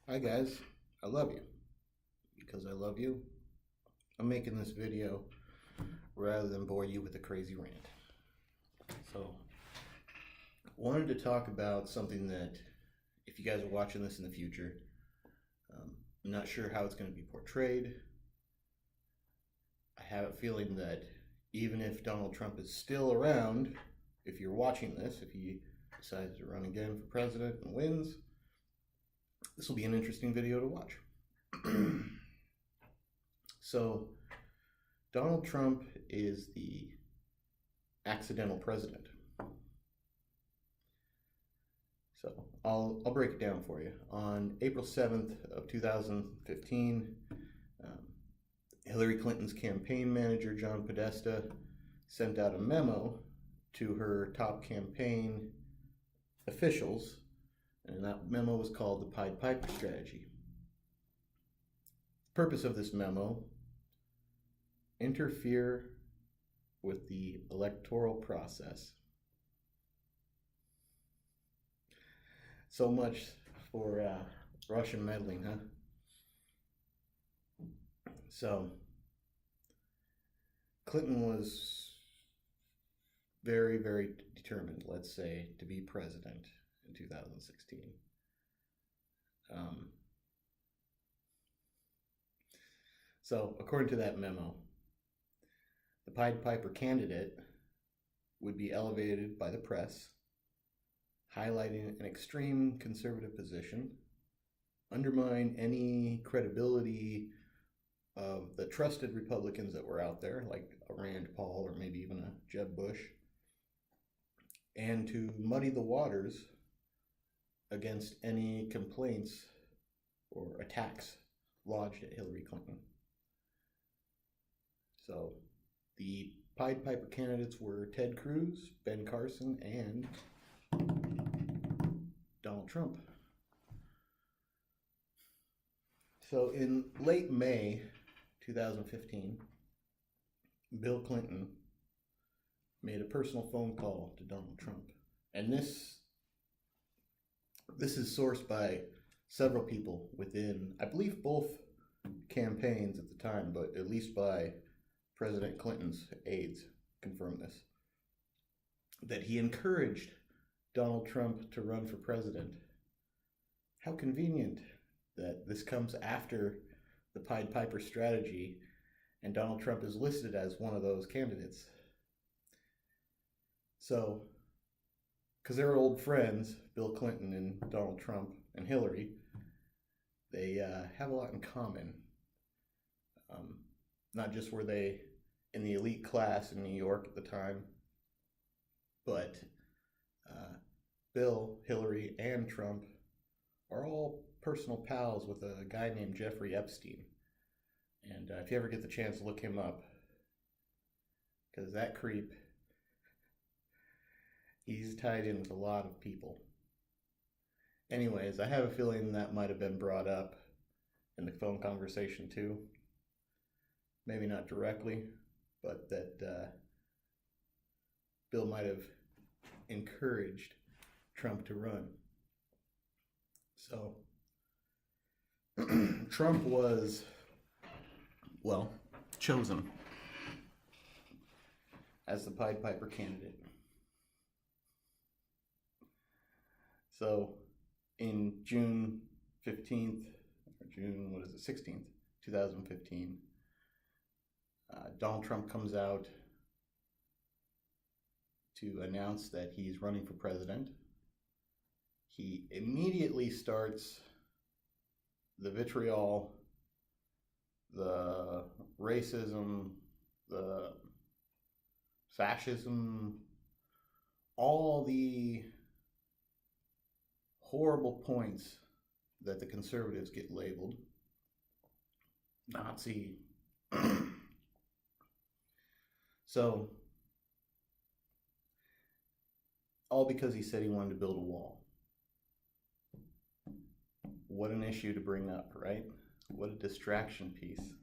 Hi guys, I love you. Because I love you, I'm making this video rather than bore you with a crazy rant. So, I wanted to talk about something that, if you guys are watching this in the future, I'm not sure how it's going to be portrayed. I have a feeling that even if Donald Trump is still around, if you're watching this, if he decides to run again for president and wins, this will be an interesting video to watch. So, Donald Trump is the accidental president. So, I'll break it down for you. On April 7th of 2015, Hillary Clinton's campaign manager, John Podesta, sent out a memo to her top campaign officials, and that memo was called the Pied Piper strategy. The purpose of this memo: interfere with the electoral process. So much for Russian meddling, huh? So, Clinton was very, very determined, let's say, to be president in 2016. So, according to that memo, the Pied Piper candidate would be elevated by the press, highlighting an extreme conservative position, undermine any credibility of the trusted Republicans that were out there, like a Rand Paul or maybe even a Jeb Bush, and to muddy the waters against any complaints or attacks lodged at Hillary Clinton. So, the Pied Piper candidates were Ted Cruz, Ben Carson, and Donald Trump. So, in late May 2015, Bill Clinton made a personal phone call to Donald Trump. And this is sourced by several people within, I believe, both campaigns at the time, but at least by President Clinton's aides confirmed this, that he encouraged Donald Trump to run for president. How convenient that this comes after the Pied Piper strategy and Donald Trump is listed as one of those candidates. So, because they're old friends, Bill Clinton and Donald Trump and Hillary, they have a lot in common. Not just were they in the elite class in New York at the time, but Bill, Hillary, and Trump are all personal pals with a guy named Jeffrey Epstein. And if you ever get the chance to look him up, because that creep, he's tied in with a lot of people. Anyways, I have a feeling that might have been brought up in the phone conversation too. Maybe not directly, but that Bill might have encouraged Trump to run. So, Trump was, well, chosen as the Pied Piper candidate. So, in June 15th, or June, 16th, 2015, Donald Trump comes out to announce that he's running for president. He immediately starts the vitriol, the racism, the fascism, all the horrible points that the conservatives get labeled. Nazi. So, all because he said he wanted to build a wall. What an issue to bring up, right? What a distraction piece.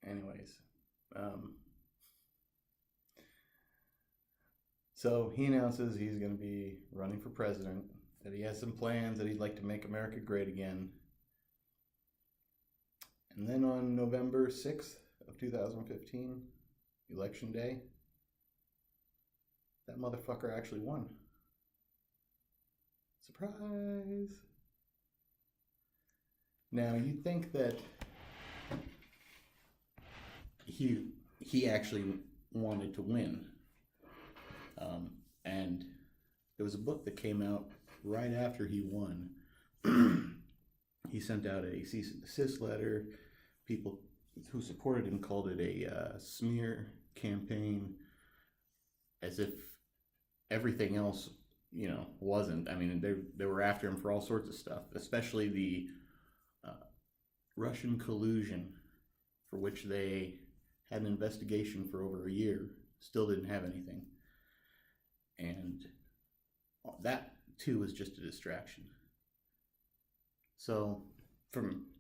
Anyways, so he announces he's going to be running for president, that he has some plans, that he'd like to make America great again. And then on November 6th of 2015, Election Day, that motherfucker actually won. Surprise! Now, you'd think that he actually wanted to win. And there was a book that came out right after he won. He sent out a cease and desist letter. People who supported him called it a smear campaign, as if everything else, wasn't. I mean, they were after him for all sorts of stuff, especially the Russian collusion, for which they had an investigation for over a year, still didn't have anything. And that, too, was just a distraction. So,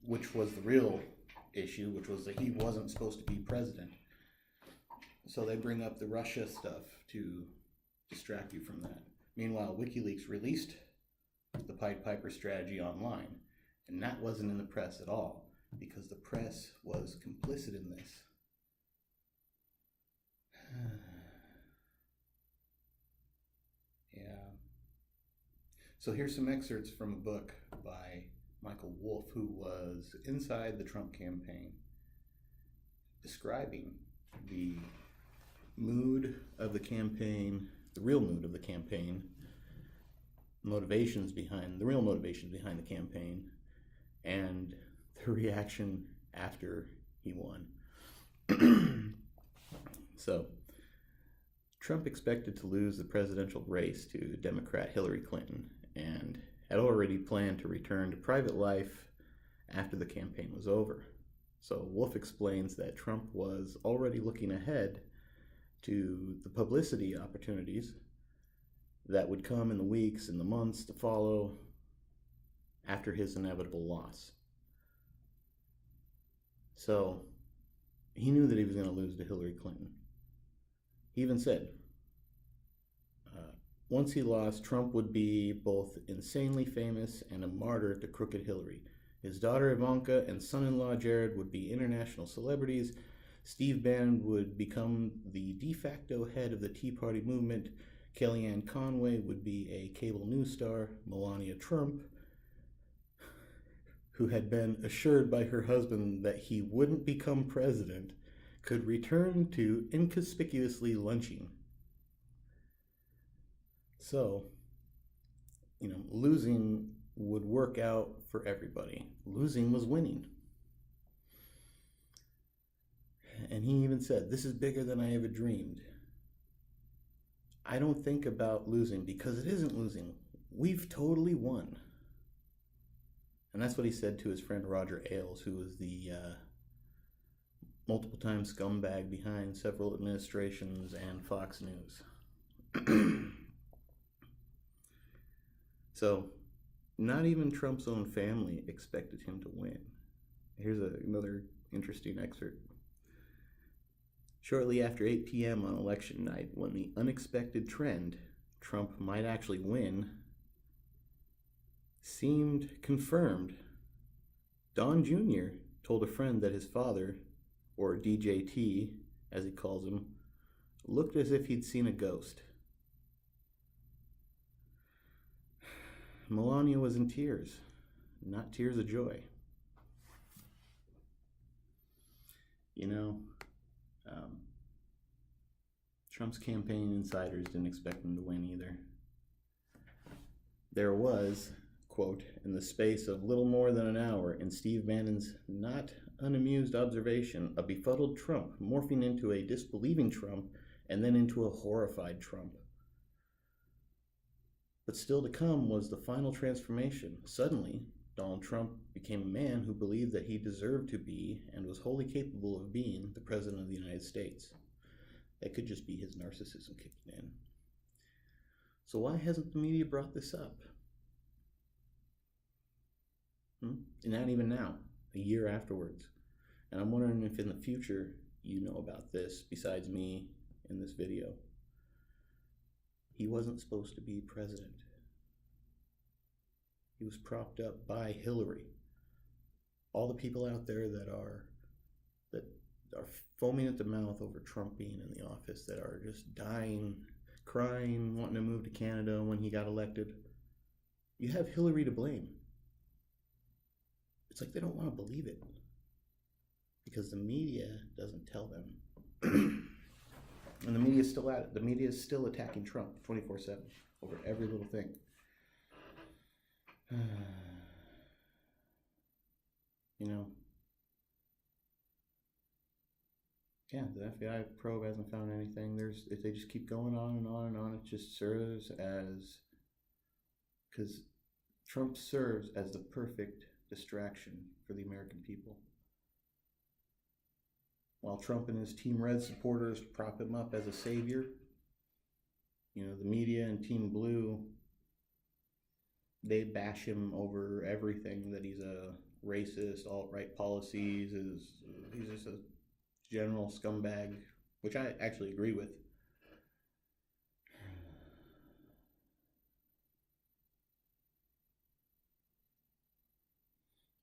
which was the real issue, which was that he wasn't supposed to be president. So they bring up the Russia stuff to distract you from that. Meanwhile, WikiLeaks released the Pied Piper strategy online, and that wasn't in the press at all, because the press was complicit in this. Yeah. So here's some excerpts from a book by Michael Wolff, who was inside the Trump campaign, describing the mood of the campaign, the real mood of the campaign, the real motivations behind the campaign, and the reaction after he won. So, Trump expected to lose the presidential race to Democrat Hillary Clinton, and had already planned to return to private life after the campaign was over. So Wolff explains that Trump was already looking ahead to the publicity opportunities that would come in the weeks and the months to follow after his inevitable loss. So he knew that he was going to lose to Hillary Clinton. He even said, once he lost, Trump would be both insanely famous and a martyr to crooked Hillary. His daughter Ivanka and son-in-law Jared would be international celebrities. Steve Bannon would become the de facto head of the Tea Party movement. Kellyanne Conway would be a cable news star. Melania Trump, who had been assured by her husband that he wouldn't become president, could return to inconspicuously lunching. So, losing would work out for everybody. Losing was winning. And he even said, "This is bigger than I ever dreamed. I don't think about losing because it isn't losing. We've totally won." And that's what he said to his friend Roger Ailes, who was the multiple-time scumbag behind several administrations and Fox News. So, not even Trump's own family expected him to win. Here's another interesting excerpt. Shortly after 8 p.m. on election night, when the unexpected trend, Trump might actually win, seemed confirmed, Don Jr. told a friend that his father, or DJT, as he calls him, looked as if he'd seen a ghost. Melania was in tears, not tears of joy. Trump's campaign insiders didn't expect him to win either. There was, quote, in the space of little more than an hour, in Steve Bannon's not unamused observation, a befuddled Trump morphing into a disbelieving Trump and then into a horrified Trump. But still to come was the final transformation. Suddenly, Donald Trump became a man who believed that he deserved to be and was wholly capable of being the President of the United States. That could just be his narcissism kicking in. So why hasn't the media brought this up? Not even now, a year afterwards. And I'm wondering if in the future you know about this, besides me in this video. He wasn't supposed to be president. He was propped up by Hillary. All the people out there that are foaming at the mouth over Trump being in the office, that are just dying, crying, wanting to move to Canada when he got elected, you have Hillary to blame. It's like they don't want to believe it because the media doesn't tell them. And the media is still at it. The media is still attacking Trump 24/7 over every little thing. You know, yeah, the FBI probe hasn't found anything. If they just keep going on and on and on, it just serves as, because Trump serves as the perfect distraction for the American people. While Trump and his Team Red supporters prop him up as a savior, you know, the media and Team Blue, they bash him over everything, that he's a racist, alt-right policies, he's just a general scumbag, which I actually agree with.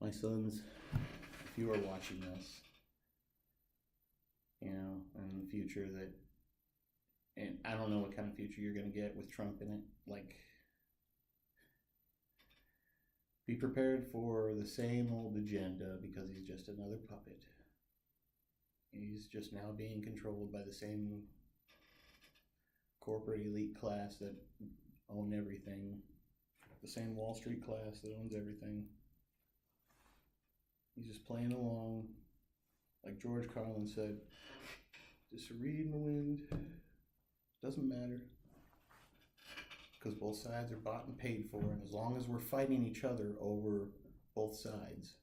My sons, if you are watching this, you know, in the future and I don't know what kind of future you're going to get with Trump in it, like, be prepared for the same old agenda, because he's just another puppet. He's just now being controlled by the same corporate elite class that own everything, the same Wall Street class that owns everything. He's just playing along. Like George Carlin said, just a reed in the wind. Doesn't matter. Because both sides are bought and paid for, and as long as we're fighting each other over both sides,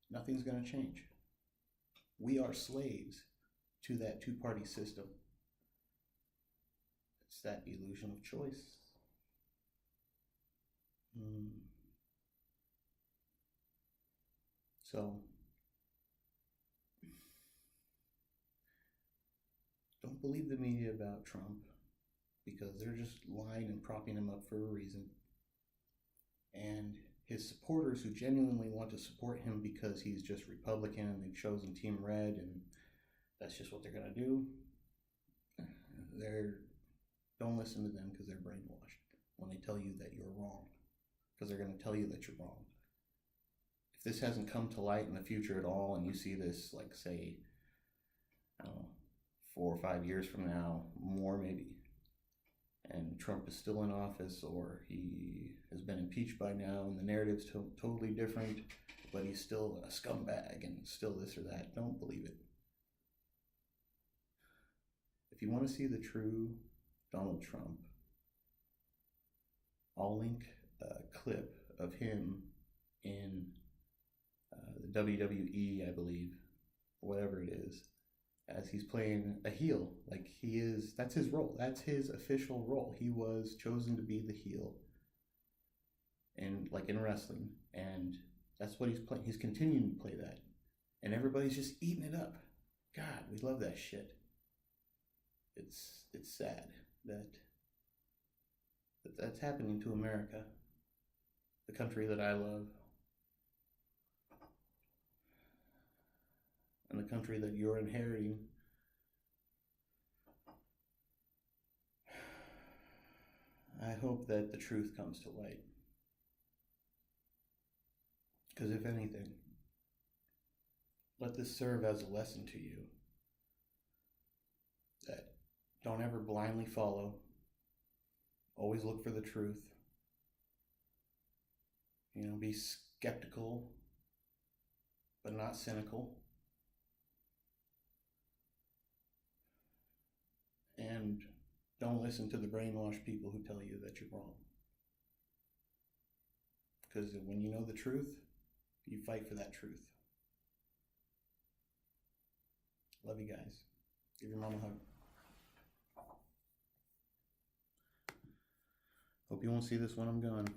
nothing's going to change. We are slaves to that two-party system. It's that illusion of choice. So, don't believe the media about Trump, because they're just lying and propping him up for a reason. And his supporters, who genuinely want to support him because he's just Republican and they've chosen Team Red and that's just what they're going to do, don't listen to them, because they're brainwashed when they tell you that you're wrong, because they're going to tell you that you're wrong. If this hasn't come to light in the future at all, and you see this, like, say, I don't know, 4 or 5 years from now, more maybe, and Trump is still in office, or he has been impeached by now, and the narrative's totally different, but he's still a scumbag and still this or that, don't believe it. If you want to see the true Donald Trump, I'll link a clip of him in the WWE, I believe, whatever it is, as he's playing a heel. Like, that's his role. That's his official role. He was chosen to be the heel in wrestling, and that's what he's playing. He's continuing to play that, and everybody's just eating it up. God, we love that shit. It's sad that's happening to America, the country that I love, and the country that you're inheriting. I hope that the truth comes to light. Because if anything, let this serve as a lesson to you that don't ever blindly follow. Always look for the truth. You know, be skeptical, but not cynical. And don't listen to the brainwashed people who tell you that you're wrong. Because when you know the truth, you fight for that truth. Love you guys. Give your mom a hug. Hope you won't see this when I'm gone.